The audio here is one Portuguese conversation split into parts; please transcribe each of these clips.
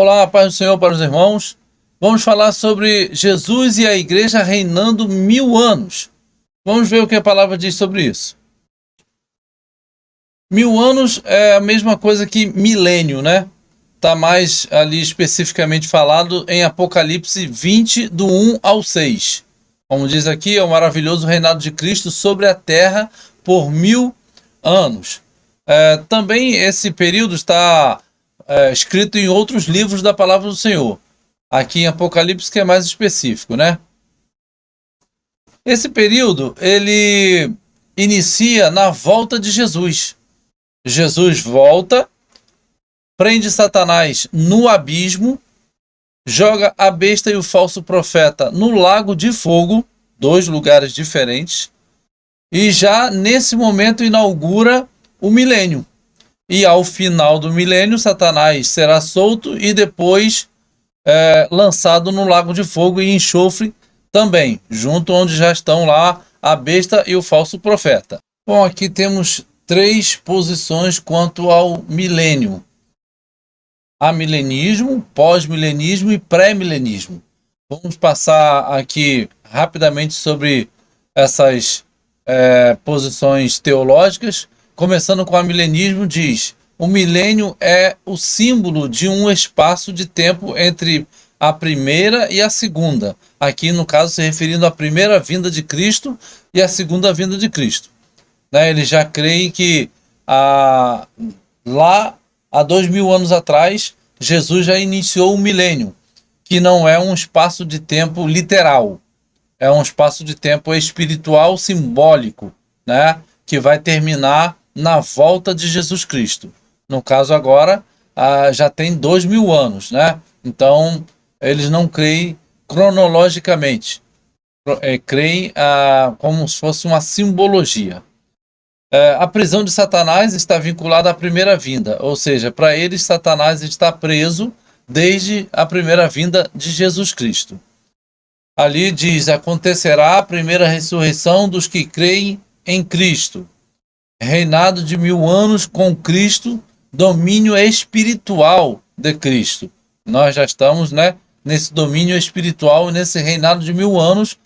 Olá, paz do Senhor para os irmãos. Vamos falar sobre Jesus e a igreja reinando 1000 anos. Vamos ver o que a palavra diz sobre isso. 1000 anos é a mesma coisa que milênio, né? Está mais ali especificamente falado em Apocalipse 20, do 1 ao 6. Como diz aqui, é o maravilhoso reinado de Cristo sobre a terra por 1000 anos. Também esse período está escrito em outros livros da palavra do Senhor. Aqui em Apocalipse que é mais específico, né? Esse período, ele inicia na volta de Jesus. Jesus volta, prende Satanás no abismo, joga a besta e o falso profeta no lago de fogo, dois lugares diferentes, e já nesse momento inaugura o milênio. E ao final do milênio, Satanás será solto e depois lançado no lago de fogo e enxofre também, junto onde já estão lá a besta e o falso profeta. Bom, aqui temos 3 posições quanto ao milênio: amilenismo, pós-milenismo e pré-milenismo. Vamos passar aqui rapidamente sobre essas posições teológicas. Começando com o amilenismo, diz: o milênio é o símbolo de um espaço de tempo entre a primeira e a segunda. Aqui, no caso, se referindo à primeira vinda de Cristo e à segunda vinda de Cristo. Eles já creem que lá há 2000 anos atrás, Jesus já iniciou o milênio, que não é um espaço de tempo literal, é um espaço de tempo espiritual simbólico, né? Que vai terminar na volta de Jesus Cristo. No caso agora, já tem 2000 anos, né? Então, eles não creem cronologicamente, creem como se fosse uma simbologia. A prisão de Satanás está vinculada à primeira vinda, ou seja, para eles Satanás está preso desde a primeira vinda de Jesus Cristo. Ali diz: acontecerá a primeira ressurreição dos que creem em Cristo. Reinado de 1000 anos com Cristo, domínio espiritual de Cristo. Nós já estamos, nesse domínio espiritual e nesse reinado de 1000 anos,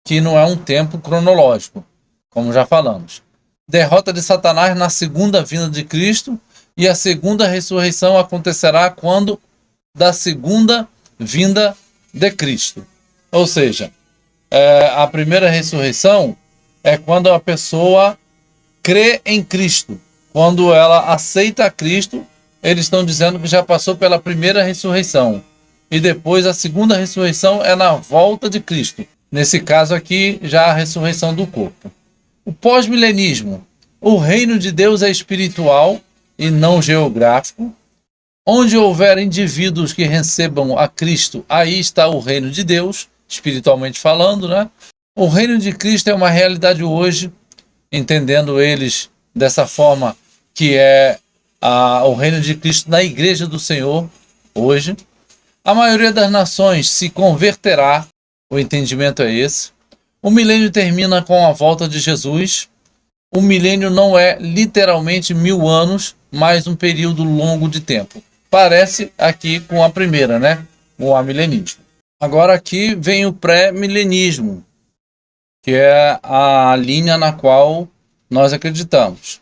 que não é um tempo cronológico, como já falamos. Derrota de Satanás na segunda vinda de Cristo, e a segunda ressurreição acontecerá quando da segunda vinda de Cristo. Ou seja, a primeira ressurreição é quando a pessoa crê em Cristo. Quando ela aceita a Cristo, eles estão dizendo que já passou pela primeira ressurreição. E depois a segunda ressurreição é na volta de Cristo. Nesse caso aqui, já a ressurreição do corpo. O pós-milenismo: o reino de Deus é espiritual e não geográfico. Onde houver indivíduos que recebam a Cristo, aí está o reino de Deus, espiritualmente falando, né? O reino de Cristo é uma realidade hoje, entendendo eles dessa forma, que é o reino de Cristo na igreja do Senhor hoje. A maioria das nações se converterá, o entendimento é esse. O milênio termina com a volta de Jesus. O milênio não é literalmente 1000 anos, mas um período longo de tempo. Parece aqui com a primeira, o amilenismo. Agora aqui vem o pré-milenismo, que é a linha na qual nós acreditamos.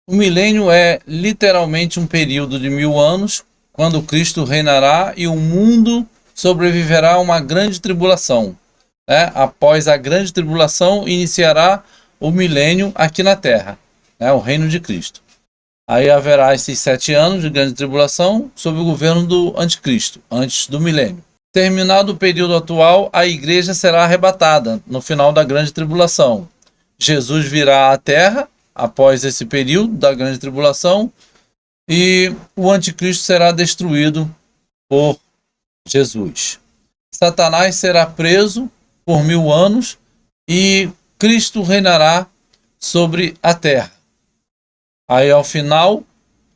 O milênio é literalmente um período de 1000 anos, quando Cristo reinará e o mundo sobreviverá a uma grande tribulação. Após a grande tribulação, iniciará o milênio aqui na Terra, o reino de Cristo. Aí haverá esses 7 anos de grande tribulação sob o governo do anticristo, antes do milênio. Terminado o período atual, a igreja será arrebatada no final da grande tribulação. Jesus virá à Terra após esse período da grande tribulação e o anticristo será destruído por Jesus. Satanás será preso por 1000 anos e Cristo reinará sobre a terra. Aí, ao final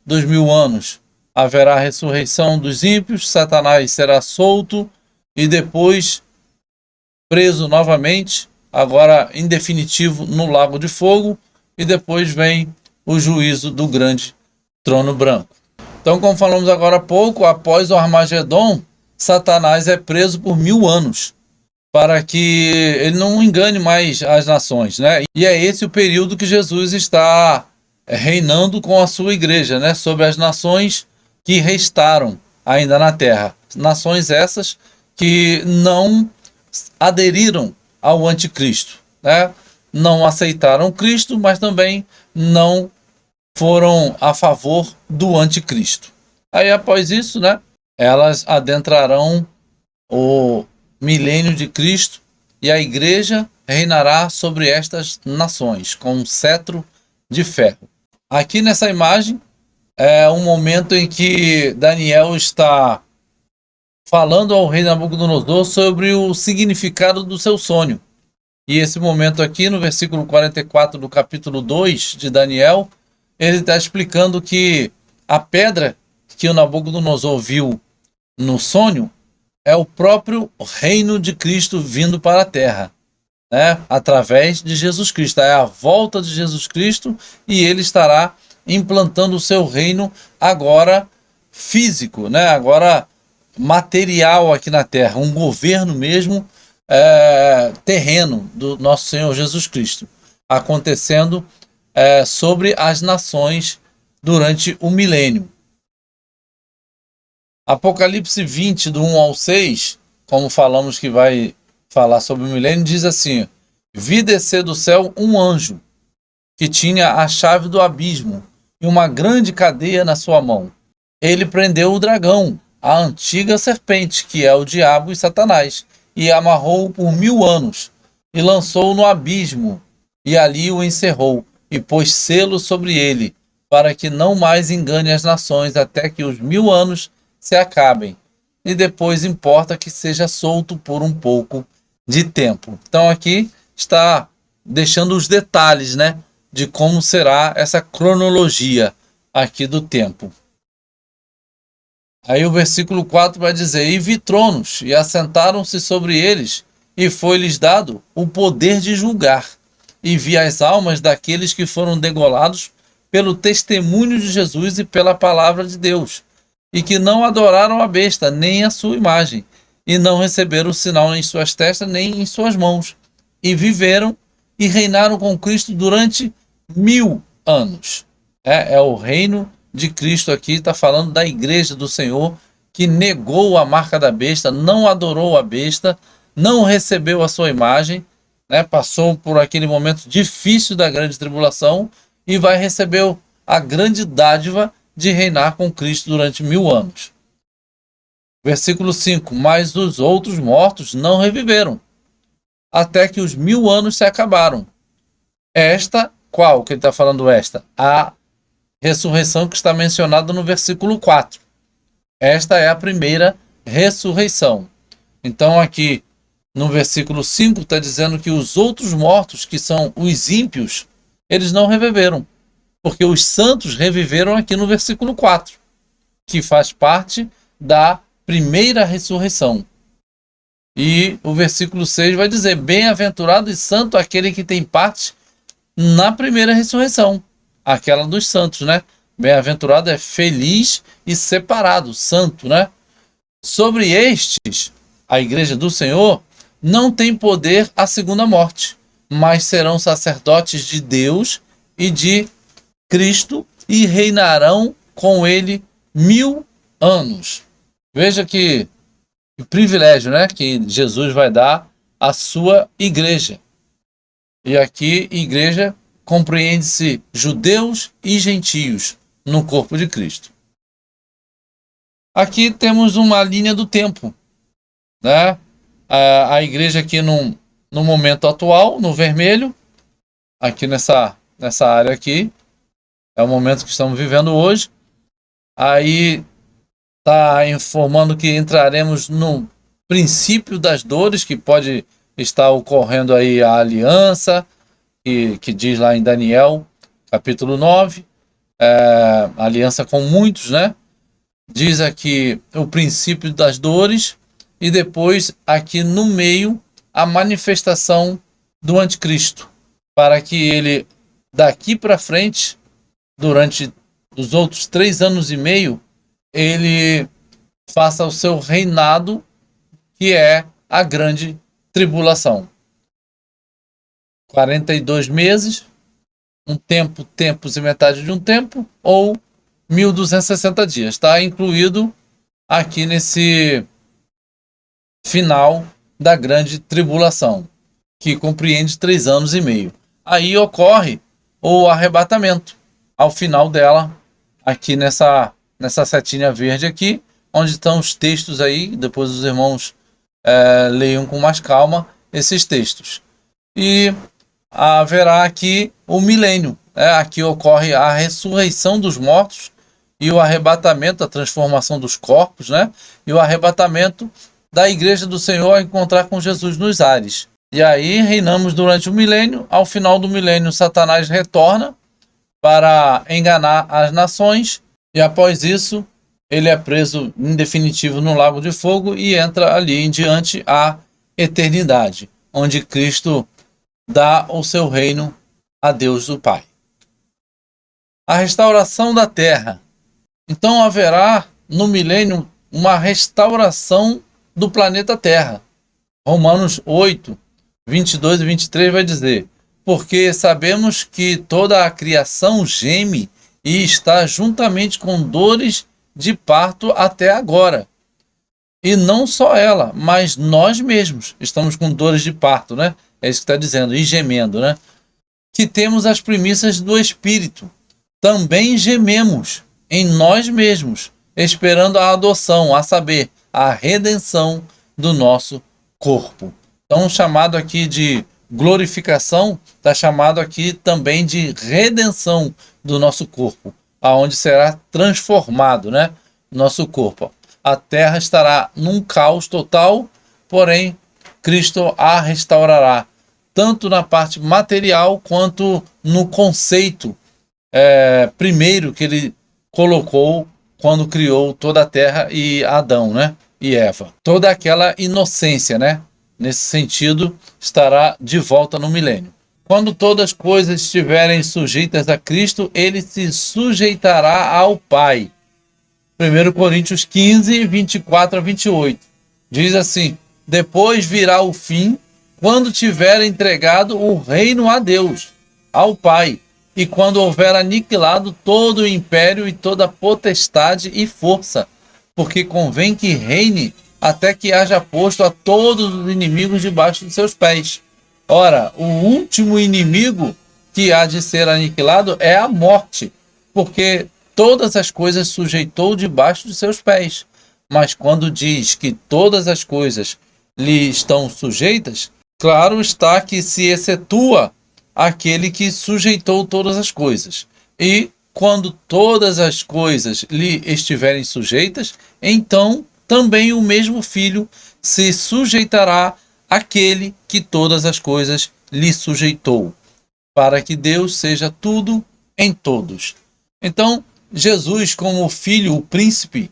dos 1000 anos, haverá a ressurreição dos ímpios, Satanás será solto e depois preso novamente, agora em definitivo no lago de fogo, e depois vem o juízo do grande trono branco. Então, como falamos agora há pouco, após o Armagedon, Satanás é preso por 1000 anos, para que ele não engane mais as nações, né? E é esse o período que Jesus está reinando com a sua igreja, né? Sobre as nações que restaram ainda na terra. Nações essas que não aderiram ao anticristo, né? Não aceitaram Cristo, mas também não foram a favor do anticristo. Aí após isso, né, elas adentrarão o milênio de Cristo e a igreja reinará sobre estas nações com um cetro de ferro. Aqui nessa imagem é um momento em que Daniel está falando ao rei Nabucodonosor sobre o significado do seu sonho. E esse momento aqui, no versículo 44 do capítulo 2 de Daniel, ele está explicando que a pedra que o Nabucodonosor viu no sonho é o próprio reino de Cristo vindo para a terra, né? Através de Jesus Cristo. É a volta de Jesus Cristo e ele estará implantando o seu reino agora físico, né? Agora material aqui na terra, um governo mesmo terreno do nosso Senhor Jesus Cristo, acontecendo sobre as nações durante o milênio. Apocalipse 20, do 1 ao 6, como falamos que vai falar sobre o milênio, diz assim: vi descer do céu um anjo que tinha a chave do abismo e uma grande cadeia na sua mão. Ele prendeu o dragão, a antiga serpente, que é o diabo e Satanás, e amarrou-o por 1000 anos, e lançou-o no abismo, e ali o encerrou, e pôs selo sobre ele, para que não mais engane as nações, até que os 1000 anos se acabem, e depois importa que seja solto por um pouco de tempo. Então aqui está deixando os detalhes, né, de como será essa cronologia aqui do tempo. Aí o versículo 4 vai dizer: e vi tronos, e assentaram-se sobre eles, e foi-lhes dado o poder de julgar. E vi as almas daqueles que foram degolados pelo testemunho de Jesus e pela palavra de Deus, e que não adoraram a besta, nem a sua imagem, e não receberam o sinal em suas testas, nem em suas mãos. E viveram e reinaram com Cristo durante 1000 anos. É o reino de Cristo aqui, está falando da igreja do Senhor, que negou a marca da besta, não adorou a besta, não recebeu a sua imagem, né? Passou por aquele momento difícil da grande tribulação e vai receber a grande dádiva de reinar com Cristo durante 1000 anos. Versículo 5: mas os outros mortos não reviveram, até que os 1000 anos se acabaram. Esta, qual que ele está falando esta? A ressurreição que está mencionada no versículo 4. Esta é a primeira ressurreição. Então aqui no versículo 5 está dizendo que os outros mortos, que são os ímpios, eles não reviveram, porque os santos reviveram aqui no versículo 4, que faz parte da primeira ressurreição. E o versículo 6 vai dizer: bem-aventurado e santo aquele que tem parte na primeira ressurreição, aquela dos santos, né? Bem-aventurado é feliz e separado, santo, né? Sobre estes, a igreja do Senhor não tem poder a segunda morte, mas serão sacerdotes de Deus e de Cristo e reinarão com ele 1000 anos. Veja que privilégio, né? Que Jesus vai dar à sua igreja. E aqui, igreja, compreende-se judeus e gentios no corpo de Cristo. Aqui temos uma linha do tempo, né? A igreja aqui no momento atual, no vermelho, aqui nessa área aqui, é o momento que estamos vivendo hoje. Aí está informando que entraremos no princípio das dores, que pode estar ocorrendo aí a aliança, que diz lá em Daniel, capítulo 9, aliança com muitos, né? Diz aqui o princípio das dores, e depois aqui no meio a manifestação do anticristo, para que ele daqui para frente, durante os outros 3 anos e meio, ele faça o seu reinado, que é a grande tribulação. 42 meses, um tempo, tempos e metade de um tempo, ou 1260 dias. Está incluído aqui nesse final da grande tribulação, que compreende 3 anos e meio. Aí ocorre o arrebatamento, ao final dela, aqui nessa setinha verde aqui, onde estão os textos aí, depois os irmãos leiam com mais calma esses textos. E haverá aqui o milênio, aqui ocorre a ressurreição dos mortos e o arrebatamento, a transformação dos corpos, né? E o arrebatamento da igreja do Senhor a encontrar com Jesus nos ares. E aí reinamos durante o milênio. Ao final do milênio, Satanás retorna para enganar as nações, e após isso ele é preso em definitivo no lago de fogo e entra ali em diante a eternidade, onde Cristo dá o seu reino a Deus do Pai. A restauração da terra. Então haverá no milênio uma restauração do planeta Terra. Romanos 8, 22 e 23 vai dizer: porque sabemos que toda a criação geme e está juntamente com dores de parto até agora. E não só ela, mas nós mesmos estamos com dores de parto, né? É isso que está dizendo, e gemendo, né? Que temos as primícias do Espírito. Também gememos em nós mesmos, esperando a adoção, a saber, a redenção do nosso corpo. Então, chamado aqui de glorificação, está chamado aqui também de redenção do nosso corpo, aonde será transformado, né? Nosso corpo. A terra estará num caos total, porém, Cristo a restaurará, tanto na parte material quanto no conceito primeiro que ele colocou quando criou toda a terra e Adão, né? E Eva. Toda aquela inocência, né? Nesse sentido, estará de volta no milênio. Quando todas as coisas estiverem sujeitas a Cristo, ele se sujeitará ao Pai. 1 Coríntios 15, 24 a 28. Diz assim: depois virá o fim, quando tiver entregado o reino a Deus, ao Pai, e quando houver aniquilado todo o império e toda potestade e força, porque convém que reine até que haja posto a todos os inimigos debaixo de seus pés. Ora, o último inimigo que há de ser aniquilado é a morte, porque todas as coisas sujeitou debaixo de seus pés. Mas quando diz que todas as coisas lhe estão sujeitas, claro está que se excetua aquele que sujeitou todas as coisas. E quando todas as coisas lhe estiverem sujeitas, então também o mesmo Filho se sujeitará àquele que todas as coisas lhe sujeitou, para que Deus seja tudo em todos. Então, Jesus, como o Filho, o príncipe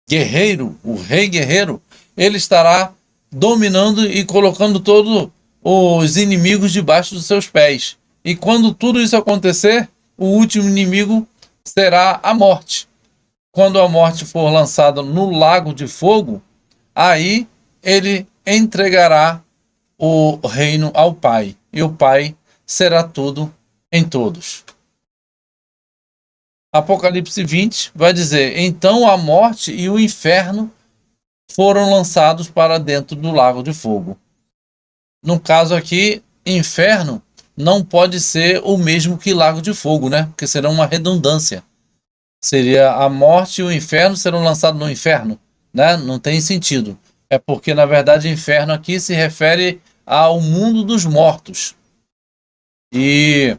guerreiro, o rei guerreiro, ele estará dominando e colocando todos os inimigos debaixo dos seus pés. E quando tudo isso acontecer, o último inimigo será a morte. Quando a morte for lançada no lago de fogo, aí ele entregará o reino ao Pai, e o Pai será tudo em todos. Apocalipse 20 vai dizer: então a morte e o inferno foram lançados para dentro do lago de fogo. No caso aqui, inferno não pode ser o mesmo que lago de fogo, né? Porque será uma redundância. Seria a morte e o inferno serão lançados no inferno, né? Não tem sentido. É porque, na verdade, inferno aqui se refere ao mundo dos mortos. E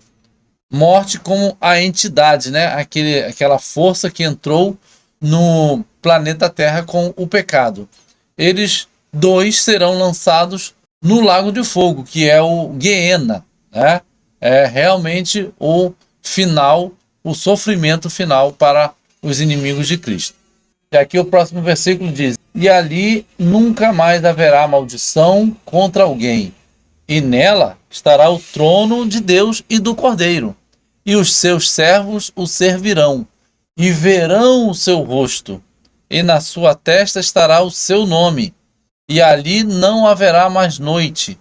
morte como a entidade, né? Aquela força que entrou no planeta Terra com o pecado. Eles dois serão lançados no lago de fogo, que é o Guiena, né? É realmente o final, o sofrimento final para os inimigos de Cristo. E aqui o próximo versículo diz: e ali nunca mais haverá maldição contra alguém, e nela estará o trono de Deus e do Cordeiro, e os seus servos o servirão, e verão o seu rosto, e na sua testa estará o seu nome, e ali não haverá mais noite.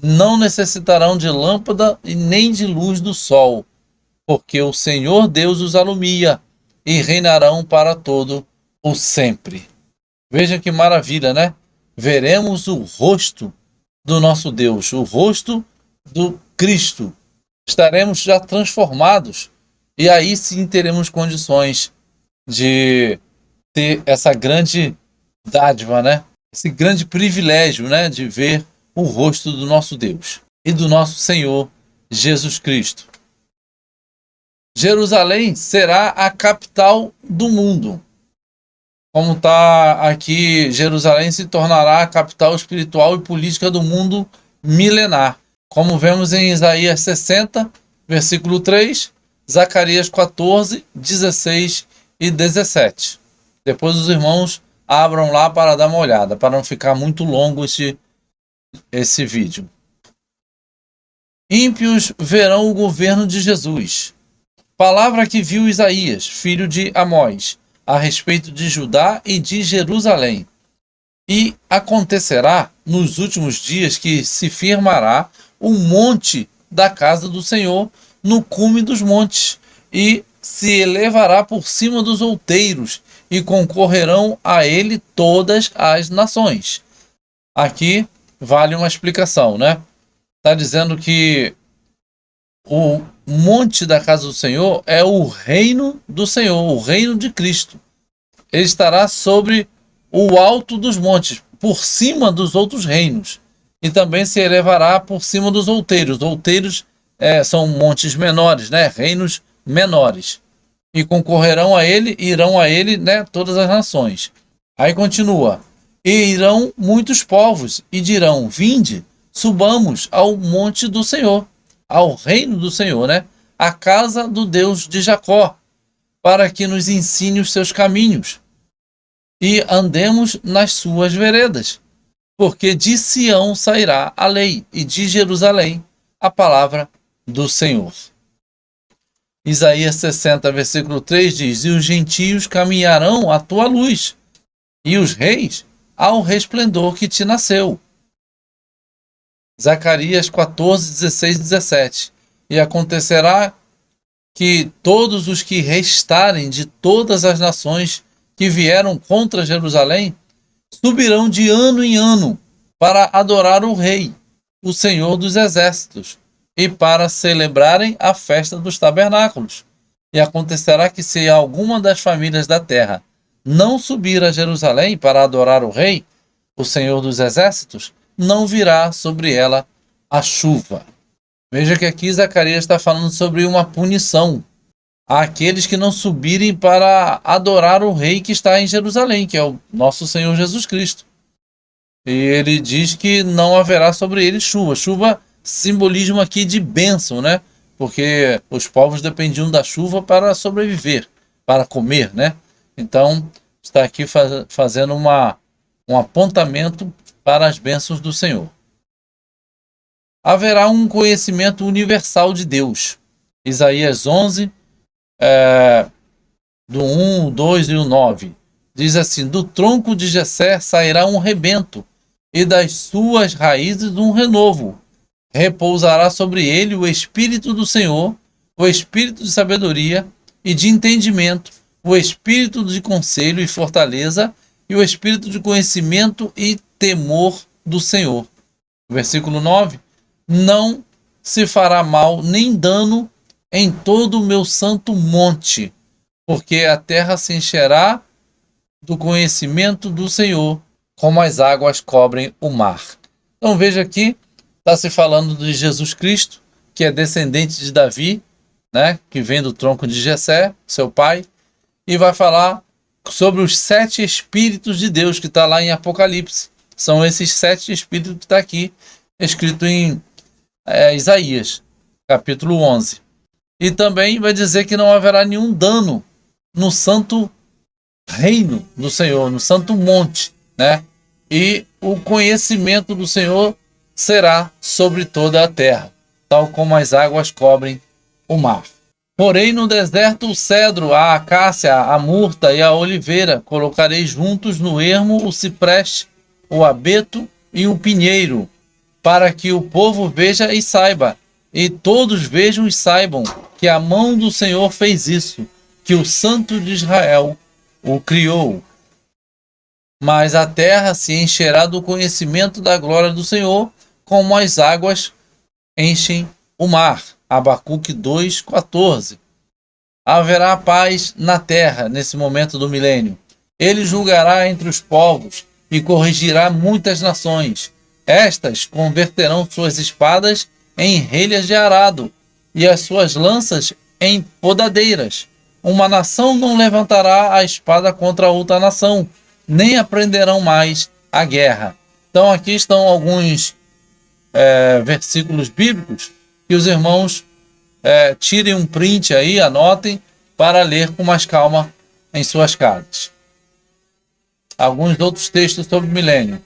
Não necessitarão de lâmpada e nem de luz do sol, porque o Senhor Deus os alumia, e reinarão para todo o sempre. Veja que maravilha, né? Veremos o rosto do nosso Deus, o rosto do Cristo. Estaremos já transformados, e aí sim teremos condições de ter essa grande dádiva, né? Esse grande privilégio, né? De ver o rosto do nosso Deus e do nosso Senhor Jesus Cristo. Jerusalém será a capital do mundo. Como está aqui, Jerusalém se tornará a capital espiritual e política do mundo milenar. Como vemos em Isaías 60, versículo 3, Zacarias 14, 16 e 17. Depois os irmãos abram lá para dar uma olhada, para não ficar muito longo esse vídeo. Ímpios verão o governo de Jesus. Palavra que viu Isaías, filho de Amós, a respeito de Judá e de Jerusalém. E acontecerá nos últimos dias que se firmará o monte da casa do Senhor no cume dos montes, e se elevará por cima dos outeiros, e concorrerão a ele todas as nações. Aqui vale uma explicação, né? Está dizendo que o monte da casa do Senhor é o reino do Senhor, o reino de Cristo. Ele estará sobre o alto dos montes, por cima dos outros reinos. E também se elevará por cima dos outeiros. Outeiros são montes menores, né? Reinos menores. E concorrerão a ele, irão a ele, né? Todas as nações. Aí continua. E irão muitos povos, e dirão: vinde, subamos ao monte do Senhor, ao reino do Senhor, né? A casa do Deus de Jacó, para que nos ensine os seus caminhos, e andemos nas suas veredas. Porque de Sião sairá a lei, e de Jerusalém a palavra do Senhor. Isaías 60, versículo 3 diz: e os gentios caminharão à tua luz, e os reis ao resplendor que te nasceu. Zacarias 14, 16 e 17. E acontecerá que todos os que restarem de todas as nações que vieram contra Jerusalém subirão de ano em ano para adorar o Rei, o Senhor dos Exércitos, e para celebrarem a festa dos tabernáculos. E acontecerá que se alguma das famílias da terra não subir a Jerusalém para adorar o Rei, o Senhor dos Exércitos, não virá sobre ela a chuva. Veja que aqui Zacarias está falando sobre uma punição àqueles que não subirem para adorar o Rei que está em Jerusalém, que é o nosso Senhor Jesus Cristo. E ele diz que não haverá sobre ele chuva. Chuva, simbolismo aqui de bênção, né? Porque os povos dependiam da chuva para sobreviver, para comer, né? Então, está aqui fazendo um apontamento para as bênçãos do Senhor. Haverá um conhecimento universal de Deus. Isaías 11, do 1, o 2 e o 9. Diz assim: do tronco de Jessé sairá um rebento, e das suas raízes um renovo. Repousará sobre ele o Espírito do Senhor, o Espírito de sabedoria e de entendimento, o Espírito de conselho e fortaleza, e o Espírito de conhecimento e temor do Senhor. Versículo 9. Não se fará mal nem dano em todo o meu santo monte, porque a terra se encherá do conhecimento do Senhor, como as águas cobrem o mar. Então veja aqui, está se falando de Jesus Cristo, que é descendente de Davi, né, que vem do tronco de Jessé, seu pai, e vai falar sobre os 7 Espíritos de Deus, que está lá em Apocalipse. São esses 7 Espíritos que está aqui, escrito em Isaías, capítulo 11. E também vai dizer que não haverá nenhum dano no santo reino do Senhor, no santo monte, né? E o conhecimento do Senhor será sobre toda a terra, tal como as águas cobrem o mar. Porém no deserto o cedro, a acácia, a murta e a oliveira, colocarei juntos no ermo o cipreste, o abeto e o pinheiro, para que o povo veja e saiba, e todos vejam e saibam, que a mão do Senhor fez isso, que o Santo de Israel o criou. Mas a terra se encherá do conhecimento da glória do Senhor, como as águas enchem o mar. Abacuque 2,14. Haverá paz na terra nesse momento do milênio. Ele julgará entre os povos e corrigirá muitas nações. Estas converterão suas espadas em relhas de arado e as suas lanças em podadeiras. Uma nação não levantará a espada contra outra nação, nem aprenderão mais a guerra. Então aqui estão alguns versículos bíblicos que os irmãos tirem um print aí, anotem, para ler com mais calma em suas casas. Alguns outros textos sobre o milênio.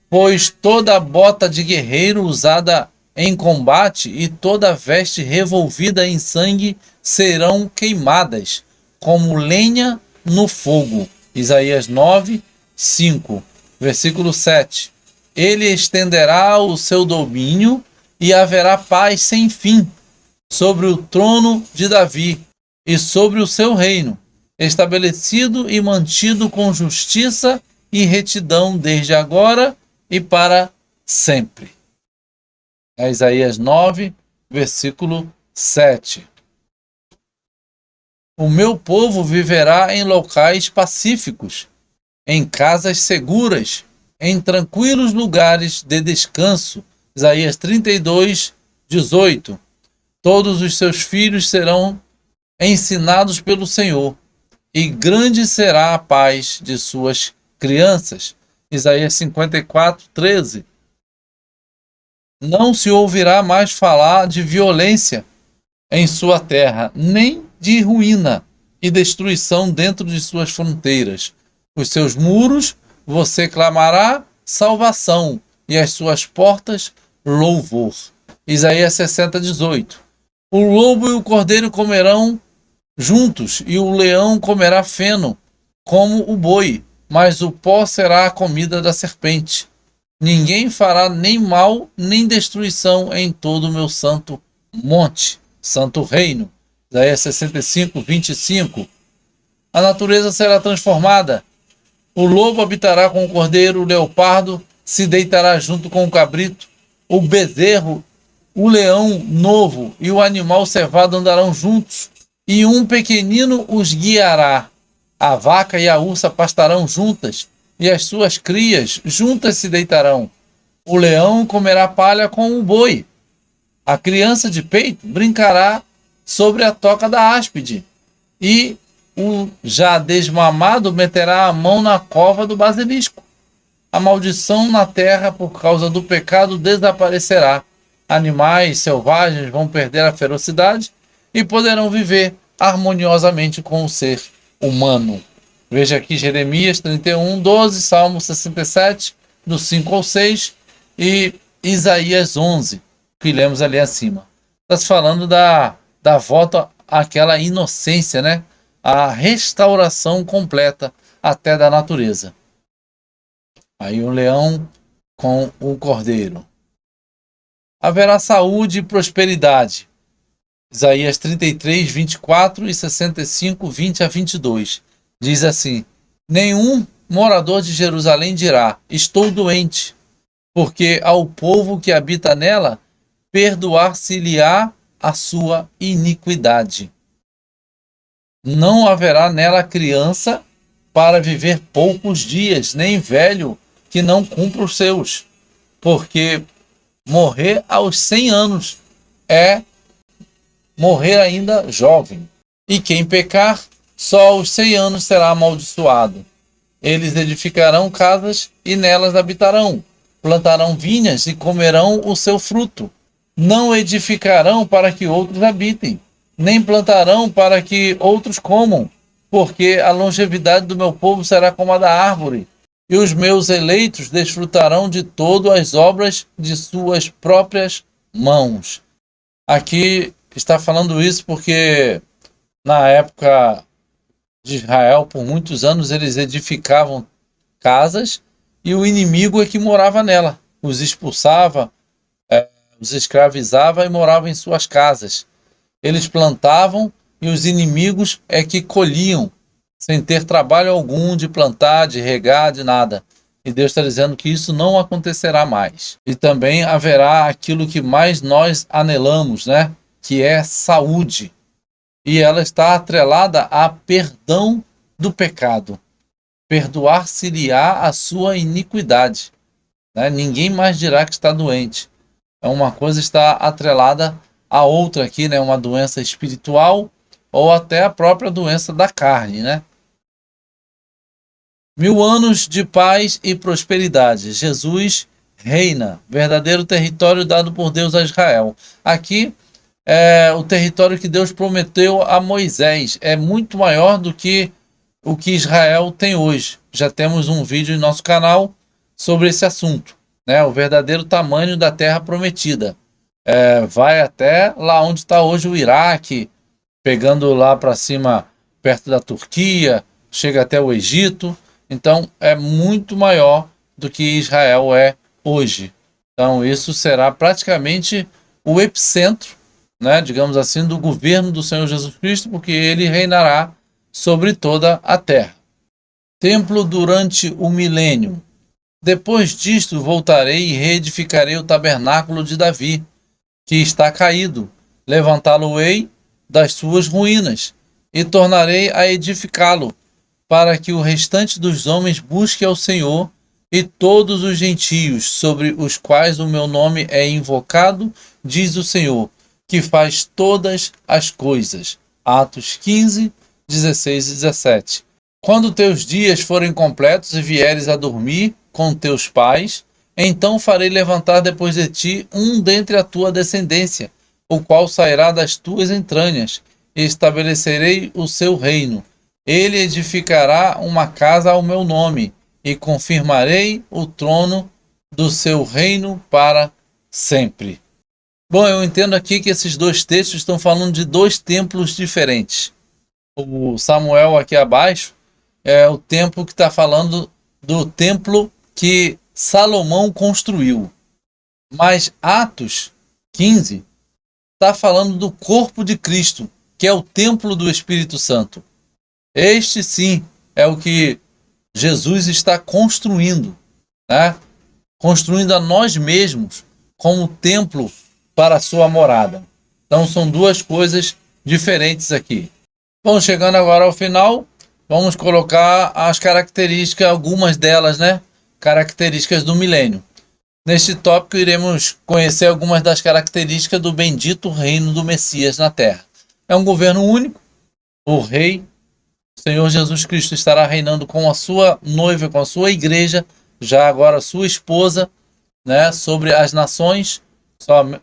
Pois toda bota de guerreiro usada em combate e toda veste revolvida em sangue serão queimadas, como lenha no fogo. Isaías 9, 5, versículo 7. Ele estenderá o seu domínio e haverá paz sem fim sobre o trono de Davi e sobre o seu reino, estabelecido e mantido com justiça e retidão desde agora e para sempre. É Isaías 9, versículo 7. O meu povo viverá em locais pacíficos, em casas seguras, em tranquilos lugares de descanso. Isaías 32, 18. Todos os seus filhos serão ensinados pelo Senhor, e grande será a paz de suas crianças. Isaías 54, 13. Não se ouvirá mais falar de violência em sua terra, nem de ruína e destruição dentro de suas fronteiras. Os seus muros você clamará salvação, e as suas portas louvor. Isaías 60, 18. O lobo e o cordeiro comerão juntos, e o leão comerá feno, como o boi, mas o pó será a comida da serpente. Ninguém fará nem mal, nem destruição em todo o meu santo monte, santo reino. Isaías 65, 25. A natureza será transformada. O lobo habitará com o cordeiro, o leopardo se deitará junto com o cabrito, o bezerro, o leão novo e o animal cevado andarão juntos, e um pequenino os guiará. A vaca e a ursa pastarão juntas, e as suas crias juntas se deitarão. O leão comerá palha com o boi. A criança de peito brincará sobre a toca da áspide, e o já desmamado meterá a mão na cova do basilisco. A maldição na terra por causa do pecado desaparecerá. Animais selvagens vão perder a ferocidade e poderão viver harmoniosamente com o ser humano. Veja aqui Jeremias 31, 12, Salmo 67, do 5 ao 6 e Isaías 11, que lemos ali acima. Está se falando da volta àquela inocência, né? A restauração completa até da natureza. Aí o leão com o cordeiro. Haverá saúde e prosperidade. Isaías 33, 24 e 65, 20 a 22. Diz assim: nenhum morador de Jerusalém dirá, estou doente, porque ao povo que habita nela, perdoar-se-lhe-á a sua iniquidade. Não haverá nela criança para viver poucos dias, nem velho que não cumpra os seus, porque morrer aos 100 anos é morrer ainda jovem. E quem pecar, só aos 100 anos será amaldiçoado. Eles edificarão casas e nelas habitarão, plantarão vinhas e comerão o seu fruto. Não edificarão para que outros habitem, nem plantarão para que outros comam, porque a longevidade do meu povo será como a da árvore, e os meus eleitos desfrutarão de todas as obras de suas próprias mãos. Aqui está falando isso porque Na época de Israel, por muitos anos, eles edificavam casas e o inimigo é que morava nela. Os expulsava, os escravizava e morava em suas casas. Eles plantavam e os inimigos é que colhiam, sem ter trabalho algum de plantar, de regar, de nada. E Deus está dizendo que isso não acontecerá mais. E também haverá aquilo que mais nós anelamos, né? Que é saúde. E ela está atrelada a perdão do pecado. Perdoar-se-lhe-á a sua iniquidade. Né? Ninguém mais dirá que está doente. Uma coisa está atrelada à outra aqui, né? Uma doença espiritual ou até a própria doença da carne, né? 1000 anos de paz e prosperidade. Jesus reina, verdadeiro território dado por Deus a Israel. Aqui é o território que Deus prometeu a Moisés. É muito maior do que o que Israel tem hoje. Já temos um vídeo em nosso canal sobre esse assunto, né? O verdadeiro tamanho da terra prometida. Vai até lá onde está hoje o Iraque, pegando lá para cima, perto da Turquia, chega até o Egito. Então, é muito maior do que Israel é hoje. Então, isso será praticamente o epicentro, né, digamos assim, do governo do Senhor Jesus Cristo, porque ele reinará sobre toda a terra. Templo durante o milênio. Depois disto voltarei e reedificarei o tabernáculo de Davi, que está caído. Levantá-lo-ei das suas ruínas, e tornarei a edificá-lo, para que o restante dos homens busque ao Senhor, e todos os gentios sobre os quais o meu nome é invocado, diz o Senhor, que faz todas as coisas. Atos 15, 16 e 17. Quando teus dias forem completos e vieres a dormir com teus pais, então farei levantar depois de ti um dentre a tua descendência, o qual sairá das tuas entranhas, e estabelecerei o seu reino. Ele edificará uma casa ao meu nome, e confirmarei o trono do seu reino para sempre. Bom, eu entendo aqui que esses dois textos estão falando de dois templos diferentes. O Samuel aqui abaixo é o templo que está falando do templo que Salomão construiu. Mas Atos 15 está falando do corpo de Cristo, que é o templo do Espírito Santo. Este sim é o que Jesus está construindo, né? Construindo a nós mesmos como templo para a sua morada. Então são duas coisas diferentes aqui. Bom, chegando agora ao final, vamos colocar as características, algumas delas, né? Características do milênio. Neste tópico, iremos conhecer algumas das características do bendito reino do Messias na Terra. É um governo único, o rei, o Senhor Jesus Cristo, estará reinando com a sua noiva, com a sua igreja, já agora sua esposa, né, sobre as nações.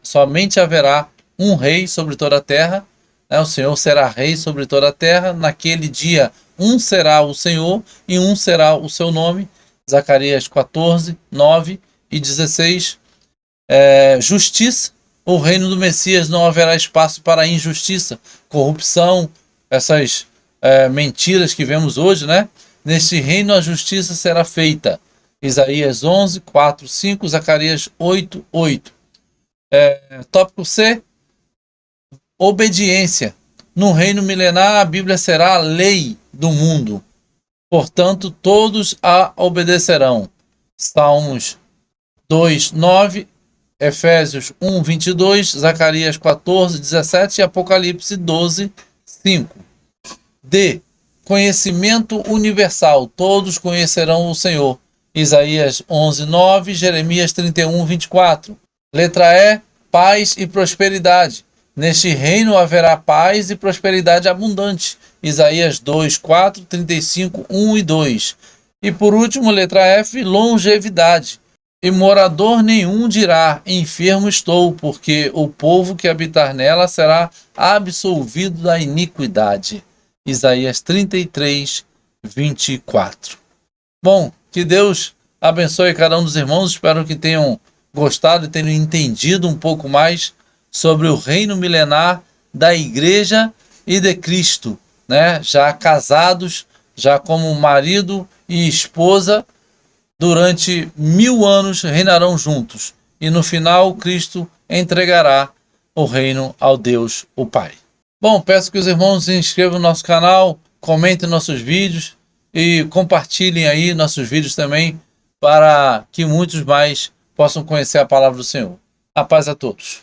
Somente haverá um rei sobre toda a terra, né? O Senhor será rei sobre toda a terra. Naquele dia, um será o Senhor e um será o seu nome. Zacarias 14, 9 e 16. Justiça. O reino do Messias não haverá espaço para injustiça, corrupção, essas mentiras que vemos hoje, né? Neste reino a justiça será feita. Isaías 11, 4, 5, Zacarias 8, 8. Tópico C, obediência. No reino milenar, a Bíblia será a lei do mundo. Portanto, todos a obedecerão. Salmos 2, 9, Efésios 1, 22, Zacarias 14, 17 e Apocalipse 12, 5. D, conhecimento universal. Todos conhecerão o Senhor. Isaías 11, 9, Jeremias 31, 24. Letra E, paz e prosperidade. Neste reino haverá paz e prosperidade abundante. Isaías 2, 4, 35, 1 e 2. E por último, letra F, longevidade. E morador nenhum dirá, enfermo estou, porque o povo que habitar nela será absolvido da iniquidade. Isaías 33, 24. Bom, que Deus abençoe cada um dos irmãos. Espero que tenham gostado e tenham entendido um pouco mais sobre o reino milenar da igreja e de Cristo, né? Já casados, já como marido e esposa, durante 1000 anos reinarão juntos. E no final, Cristo entregará o reino ao Deus, o Pai. Bom, peço que os irmãos se inscrevam no nosso canal, comentem nossos vídeos e compartilhem aí nossos vídeos também, para que muitos mais possam conhecer a palavra do Senhor. A paz a todos.